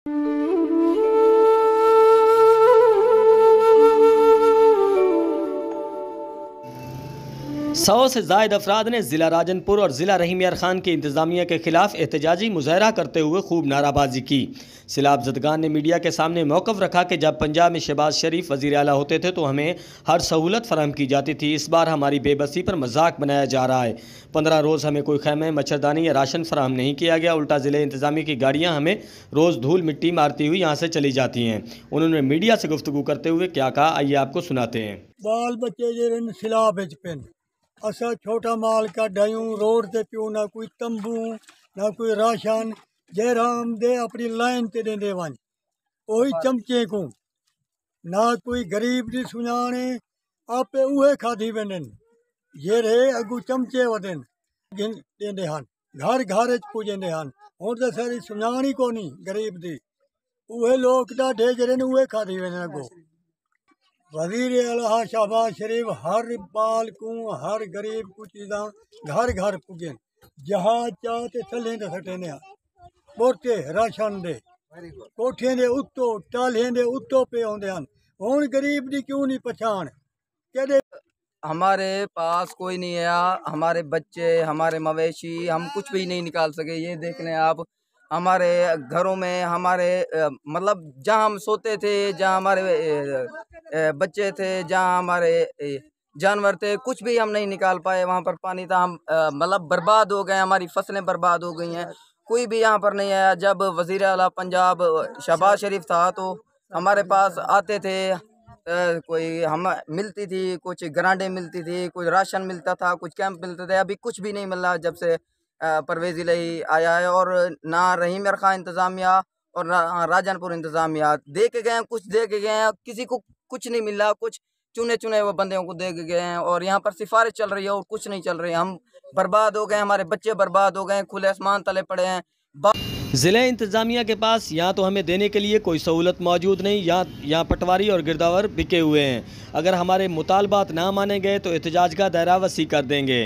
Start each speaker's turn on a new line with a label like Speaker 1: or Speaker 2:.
Speaker 1: सौ से ज़ायद अफराद ने ज़िला राजनपुर और ज़िला रहीम यार खान की इंतज़ामिया के ख़िलाफ़ एहतजाजी मुज़ाहरा करते हुए खूब नाराबाजी की। सैलाब ज़दगान ने मीडिया के सामने मौक़िफ़ रखा कि जब पंजाब में शहबाज शरीफ वज़ीर आला होते थे तो हमें हर सहूलत फराहम की जाती थी। इस बार हमारी बेबसी पर मजाक बनाया जा रहा है। 15 रोज़ हमें कोई खैमे, मच्छरदानी या राशन फराहम नहीं किया गया। उल्टा ज़िले इंतज़ामिया की गाड़ियाँ हमें रोज़ धूल मिट्टी मारती हुई यहाँ से चली जाती हैं। उन्होंने मीडिया से गुफ्तगू करते हुए क्या कहा, आइए आपको सुनाते हैं।
Speaker 2: बाल बच्चे सैलाब पेन, असा छोटा माल कढायूं रोड ते पियो, ना कोई तंबू ना कोई राशन। जयराम दे अपनी लाइन ते देंदे वन ओही चमचे को, ना कोई गरीब दी सुञाणे, आपे उहे खाधी वेंदन। जेरे अगू चमचे वदन देंदे हन, घर घर च पुजंदे हन। हुण ते सारी सुञाणी कोनी गरीब दी, उहे लोग ढाढे जेरे उहे खाधी वेंदन। अगो वज़ीर आला शहबाज शरीफ हर बाल को, हर गरीब को चीज़ा घर घर पुजन। जहाज चाहते थले ते सटेने बोटे राशन दे कोठियां दे उत्तो टालियां दे उत्तो पे आउंदे हन। हुण गरीब दी क्यों नहीं पछाण? केडे
Speaker 3: हमारे पास कोई नहीं है, हमारे बच्चे, हमारे मवेशी, हम कुछ भी नहीं निकाल सके। ये देख लें आप, हमारे घरों में हमारे मतलब जहाँ हम सोते थे, जहाँ हमारे बच्चे थे, जहाँ हमारे जानवर थे, कुछ भी हम नहीं निकाल पाए। वहाँ पर पानी था, हम मतलब बर्बाद हो गए, हमारी फसलें बर्बाद हो गई हैं। कोई भी यहाँ पर नहीं आया। जब वज़ीर आला पंजाब शहबाज शरीफ था तो हमारे पास आते थे, कोई हम मिलती थी, कुछ ग्रांडें मिलती थी, कुछ राशन मिलता था, कुछ कैंप मिलते थे। अभी कुछ भी नहीं मिल रहा जब से परवेज़ इलाही आया है। और ना रहीम यार खान इंतज़ामिया और ना राजनपुर इंतज़ामिया दे के गए हैं, कुछ दे के गए हैं, किसी को कुछ नहीं मिल रहा। कुछ चुने चुने हुए बंदों को दे के गए हैं और यहाँ पर सिफारिश चल रही है और कुछ नहीं चल रही है। हम बर्बाद हो गए, हमारे बच्चे बर्बाद हो गए, खुले आसमान तले पड़े हैं।
Speaker 1: ज़िले इंतज़ामिया के पास या तो हमें देने के लिए कोई सहूलत मौजूद नहीं, या यहाँ पटवारी और गिरदावर बिके हुए हैं। अगर हमारे मुतालबात ना माने गए तो एहतजाज का दायरा वसी कर देंगे।